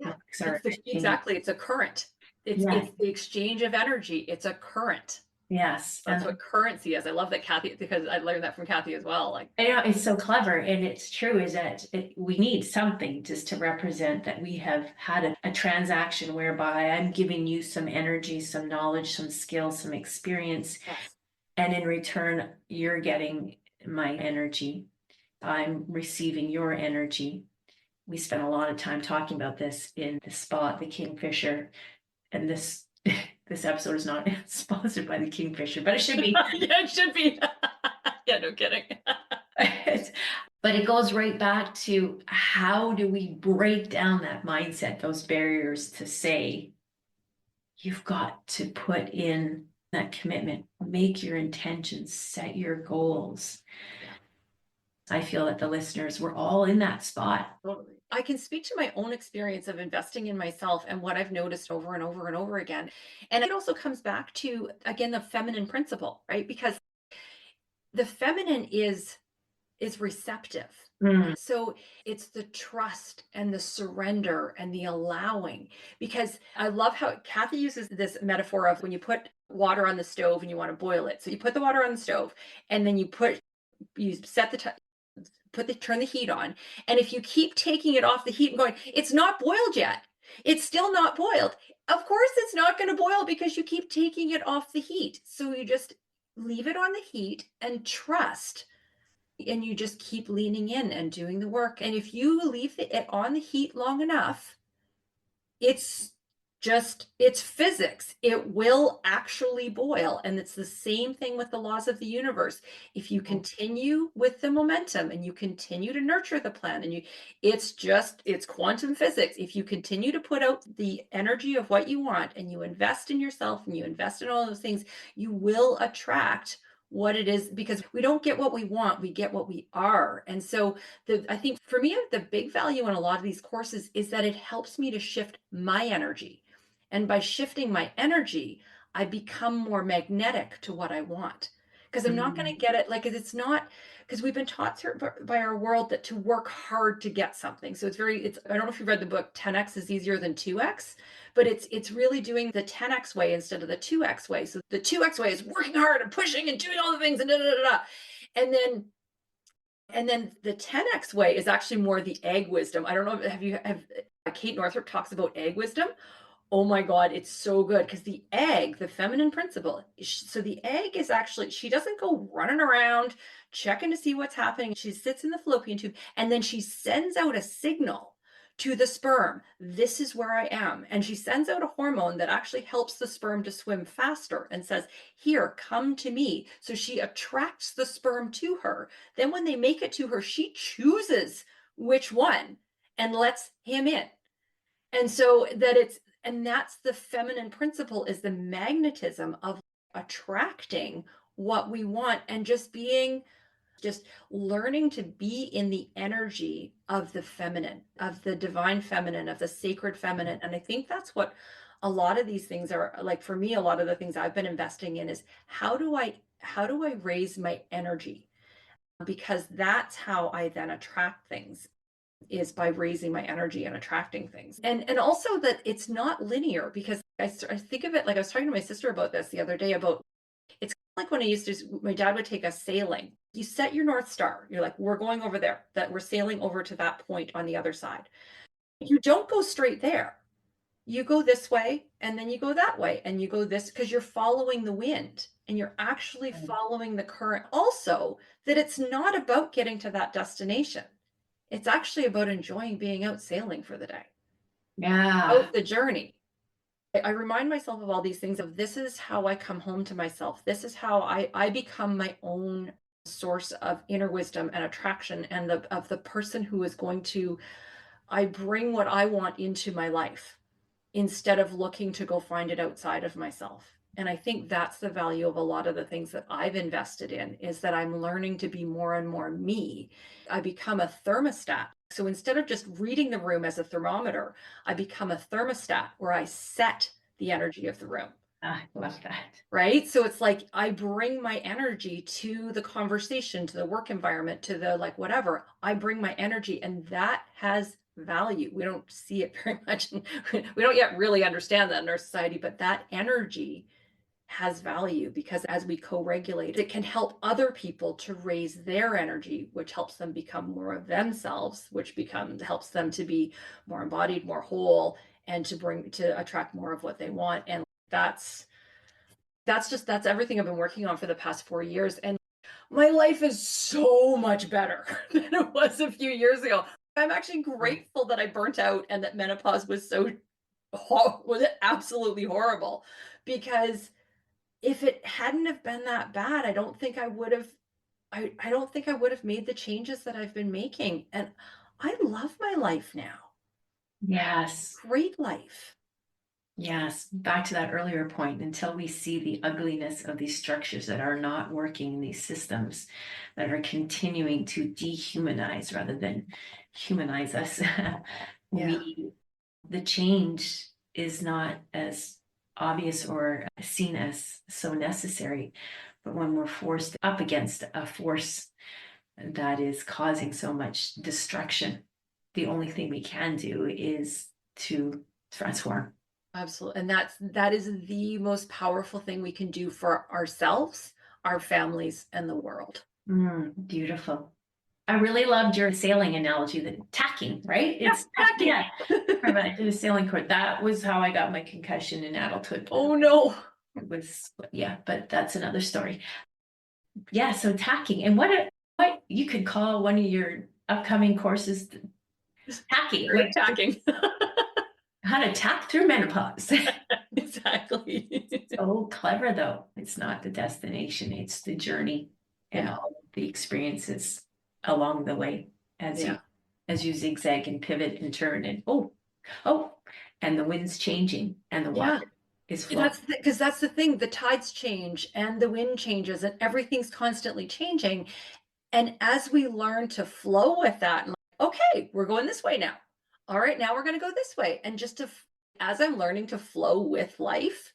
Exactly. It's a current. It's the exchange of energy. It's a current. Yes. That's what currency is. I love that, Kathy, because I learned that from Kathy as well. Like, I know it's so clever, and it's true, is that we need something just to represent that we have had a transaction whereby I'm giving you some energy, some knowledge, some skill, some experience. And in return, you're getting my energy. I'm receiving your energy. We spent a lot of time talking about this in the spot, the Kingfisher, and this episode is not sponsored by the Kingfisher, but it should be. Yeah, it should be. Yeah, no kidding. But it goes right back to how do we break down that mindset, those barriers to say, you've got to put in that commitment, make your intentions, set your goals. I feel that the listeners were all in that spot. Totally. I can speak to my own experience of investing in myself and what I've noticed over and over and over again. And it also comes back to, again, the feminine principle, right? Because the feminine is receptive. So it's the trust and the surrender and the allowing, because I love how Kathy uses this metaphor of when you put water on the stove and you want to boil it. So you put the water on the stove and then you set turn the heat on. And if you keep taking it off the heat and going, it's not boiled yet. It's still not boiled. Of course it's not going to boil because you keep taking it off the heat. So you just leave it on the heat and trust. And you just keep leaning in and doing the work. And if you leave it on the heat long enough, it's Just it's physics. It will actually boil, and it's the same thing with the laws of the universe. If you continue with the momentum and you continue to nurture the plan and you it's quantum physics. If you continue to put out the energy of what you want and you invest in yourself and you invest in all those things, you will attract what it is because we don't get what we want, we get what we are. And so I think for me the big value in a lot of these courses is that it helps me to shift my energy, and by shifting my energy, I become more magnetic to what I want. Because I'm not going Mm. to get it like it's not because we've been taught by our world that to work hard to get something. So it's I don't know if you've read the book 10x is easier than 2x, but it's really doing the 10x way instead of the 2x way. So the 2x way is working hard and pushing and doing all the things and da da da da. And then the 10x way is actually more the egg wisdom. I don't know, have Kate Northrup talks about egg wisdom. Oh my God, it's so good because the egg, the feminine principle, so the egg is actually, she doesn't go running around checking to see what's happening. She sits in the fallopian tube and then she sends out a signal to the sperm. This is where I am. And she sends out a hormone that actually helps the sperm to swim faster and says, here, come to me. So she attracts the sperm to her. Then when they make it to her, she chooses which one and lets him in. And so that's the feminine principle is the magnetism of attracting what we want and just learning to be in the energy of the feminine, of the divine feminine, of the sacred feminine. And I think that's what a lot of these things are like for me. A lot of the things I've been investing in is how do I raise my energy? Because that's how I then attract things, is by raising my energy and attracting things. And also that it's not linear because I think of it like I was talking to my sister about this the other day about it's like when I used to, my dad would take us sailing. You set your North Star. You're like, we're going over there, that we're sailing over to that point on the other side. You don't go straight there. You go this way and then you go that way and you go this because you're following the wind and you're actually following the current. Also, that it's not about getting to that destination. It's actually about enjoying being out sailing for the day, Yeah. out the journey. I remind myself of all these things of this is how I come home to myself. This is how I become my own source of inner wisdom and attraction and of the person who is going to I bring what I want into my life instead of looking to go find it outside of myself. And I think that's the value of a lot of the things that I've invested in is that I'm learning to be more and more me. I become a thermostat. So instead of just reading the room as a thermometer, I become a thermostat where I set the energy of the room. I love that. Right. So it's like I bring my energy to the conversation, to the work environment, to the like whatever. I bring my energy, and that has value. We don't see it very much. We don't yet really understand that in our society, but that energy has value because as we co-regulate, it can help other people to raise their energy, which helps them become more of themselves, which helps them to be more embodied, more whole, and to attract more of what they want. And that's everything I've been working on for the past 4 years. And my life is so much better than it was a few years ago. I'm actually grateful that I burnt out and that menopause was absolutely horrible because if it hadn't have been that bad, I don't think I don't think I would have made the changes that I've been making. And I love my life now. Yes. Great life. Yes. Back to that earlier point, until we see the ugliness of these structures that are not working, these systems that are continuing to dehumanize rather than humanize us, Yeah. the change is not as obvious or seen as so necessary. But when we're forced up against a force that is causing so much destruction, the only thing we can do is to transform. Absolutely. And that is the most powerful thing we can do for ourselves, our families, and the world. Beautiful. I really loved your sailing analogy, the tacking, right? Yeah, It's packing. yeah, from a sailing court. That was how I got my concussion in adulthood. Oh no. It was, yeah, but that's another story. Yeah, so tacking. And what you could call one of your upcoming courses tacking. Great Like, packing. how to tap through menopause. Exactly. So clever though. It's not the destination, it's the journey and Yeah. all the experiences along the way as you Yeah. zigzag and pivot and turn and oh, and the wind's changing and the Yeah. water is flowing. That's because that's the thing. The tides change and the wind changes and everything's constantly changing. And as we learn to flow with that, and like, okay, we're going this way now. All right, now we're going to go this way. And as I'm learning to flow with life,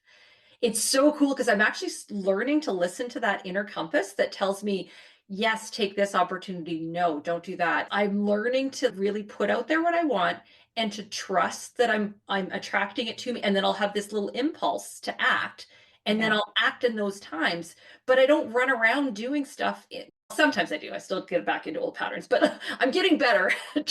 it's so cool because I'm actually learning to listen to that inner compass that tells me, yes, take this opportunity. No, don't do that. I'm learning to really put out there what I want and to trust that I'm attracting it to me. And then I'll have this little impulse to act. And then Yeah. I'll act in those times, but I don't run around doing stuff. Sometimes I do. I still get back into old patterns, but I'm getting better at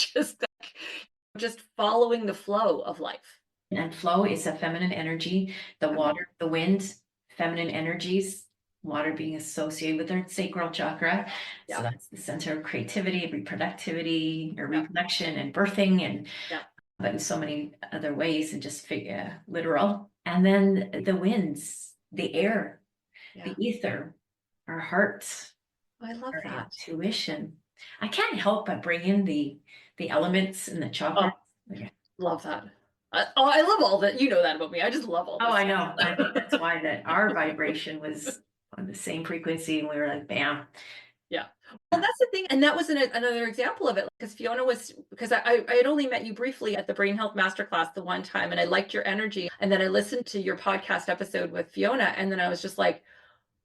just following the flow of life. And flow is a feminine energy. The Yeah. water, the wind, feminine energies, water being associated with our sacral chakra. So Yeah. that's the center of creativity, reproductivity, or Yeah. reproduction and birthing, and Yeah. but in so many other ways and just literal. And then the winds, the air, the Yeah. ether, our hearts, I love our that. intuition. I can't help but bring in the elements and the chakras. Oh, love that. I love all that. You know that about me. I just love all Oh, this I stuff. know. I think that's why that our vibration was on the same frequency, and we were like, bam. Yeah. Well, that's the thing. And that was another example of it. Because Fiona was, because I had only met you briefly at the Brain Health Masterclass the one time, and I liked your energy. And then I listened to your podcast episode with Fiona, and then I was just like,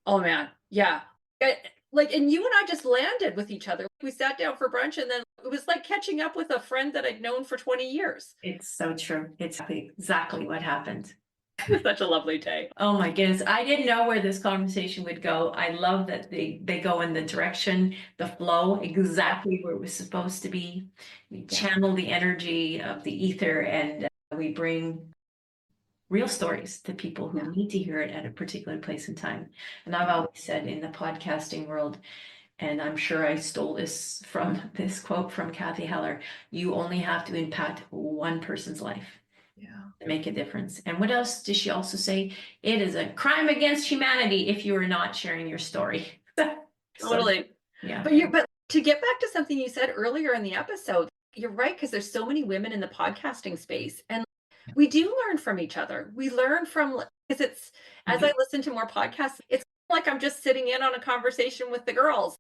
oh man, yeah. Like, and you and I just landed with each other. We sat down for brunch, and then it was like catching up with a friend that I'd known for 20 years. It's so true. It's exactly what happened. It was such a lovely day. Oh my goodness. I didn't know where this conversation would go. I love that they go in the direction, the flow, Yeah. exactly where it was supposed to be. We Yeah. channel the energy of the ether, and we bring real stories to people who Yeah. need to hear it at a particular place and time. And I've always said in the podcasting world, and I'm sure I stole this from this quote from Kathy Heller, you only have to impact one person's life Yeah. to make a difference. And what else did she also say? It is a crime against humanity if you are not sharing your story. So, Totally. yeah. But to get back to something you said earlier in the episode, you're right, because there's so many women in the podcasting space, and we do learn from each other. We learn from, because it's, as I listen to more podcasts, it's like I'm just sitting in on a conversation with the girls,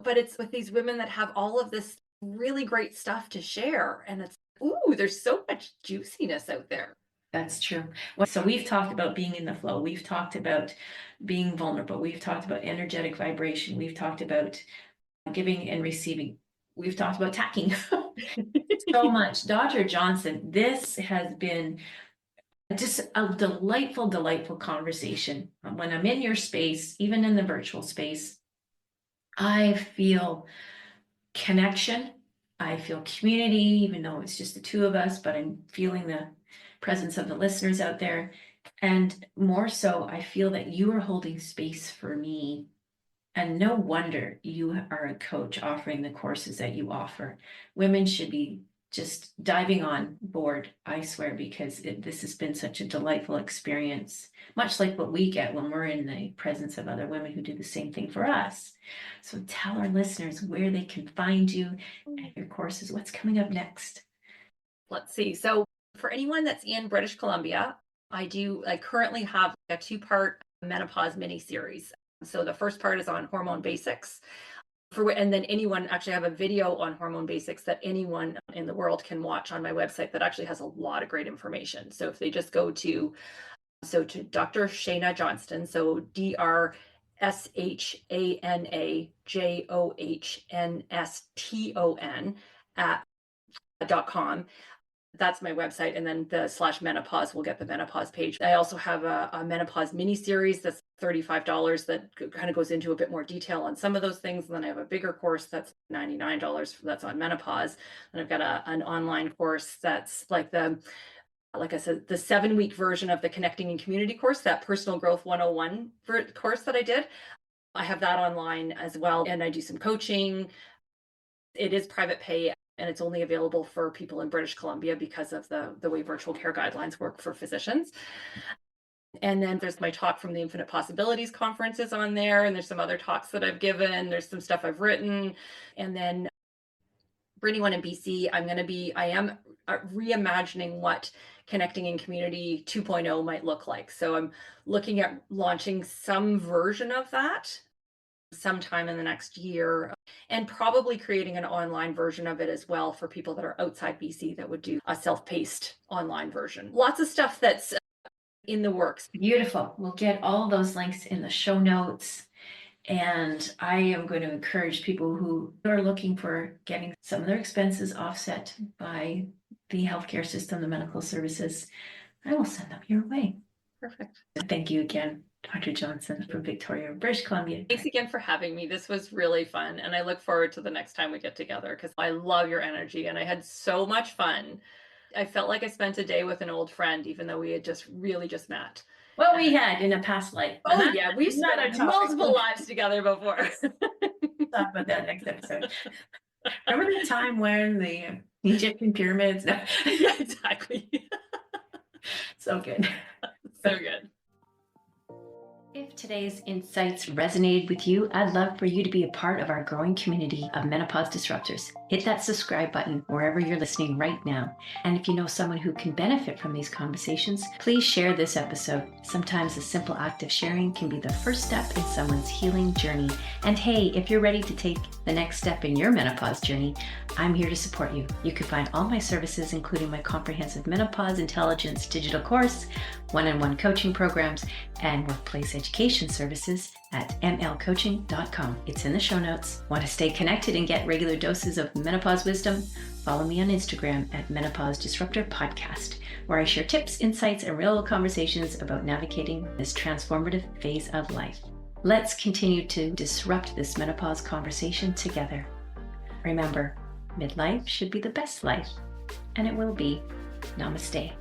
but it's with these women that have all of this really great stuff to share. And it's, ooh, there's so much juiciness out there. That's true. Well, so we've talked about being in the flow. We've talked about being vulnerable. We've talked about energetic vibration. We've talked about giving and receiving. We've talked about tacking so much. Dr. Johnston, this has been just a delightful, delightful conversation. When I'm in your space, even in the virtual space, I feel connection. I feel community, even though it's just the two of us, but I'm feeling the presence of the listeners out there. And more so, I feel that you are holding space for me. And no wonder you are a coach offering the courses that you offer. Women should be just diving on board, I swear, because this has been such a delightful experience, much like what we get when we're in the presence of other women who do the same thing for us. So tell our listeners where they can find you and your courses. What's coming up next? Let's see. So for anyone that's in British Columbia, I currently have a two-part menopause mini series. So the first part is on hormone basics. And then anyone, actually, I have a video on hormone basics that anyone in the world can watch on my website that actually has a lot of great information. So if they just go to Dr. Shana Johnston, so DrShanaJohnston @.com. That's my website, and then the slash menopause will get the menopause page. I also have a menopause mini series that's $35 that kind of goes into a bit more detail on some of those things. And then I have a bigger course that's $99 that's on menopause. And I've got an online course that's like I said, the 7-week version of the Connecting in Community course, that personal growth 101 course that I did. I have that online as well. And I do some coaching. It is private pay. and it's only available for people in British Columbia because of the way virtual care guidelines work for physicians. And then there's my talk from the Infinite Possibilities conferences on there, and there's some other talks that I've given. There's some stuff I've written, and then for anyone in BC, I am reimagining what connecting in community 2.0 might look like. So I'm looking at launching some version of that sometime in the next year, and probably creating an online version of it as well for people that are outside BC that would do a self-paced online version. Lots of stuff that's in the works. Beautiful. We'll get all those links in the show notes. And I am going to encourage people who are looking for getting some of their expenses offset by the healthcare system, the medical services. I will send them your way. Perfect. Thank you again, Dr. Johnson from Victoria, British Columbia. Thanks again for having me. This was really fun, and I look forward to the next time we get together because I love your energy and I had so much fun. I felt like I spent a day with an old friend, even though we had just met. Well, we had in a past life. Oh yeah, we've spent multiple lives together before. Talk about that next episode. Remember the time when the Egyptian pyramids? No. Yeah, exactly. So good. So good. If today's insights resonated with you, I'd love for you to be a part of our growing community of menopause disruptors. Hit that subscribe button wherever you're listening right now. And if you know someone who can benefit from these conversations, please share this episode. Sometimes a simple act of sharing can be the first step in someone's healing journey. And hey, if you're ready to take the next step in your menopause journey, I'm here to support you. You can find all my services, including my comprehensive menopause intelligence digital course, one-on-one coaching programs, and workplace education services at mlcoaching.com. It's in the show notes. Want to stay connected and get regular doses of menopause wisdom? Follow me on Instagram at Menopause Disruptor Podcast, where I share tips, insights, and real conversations about navigating this transformative phase of life. Let's continue to disrupt this menopause conversation together. Remember, midlife should be the best life, and it will be. Namaste.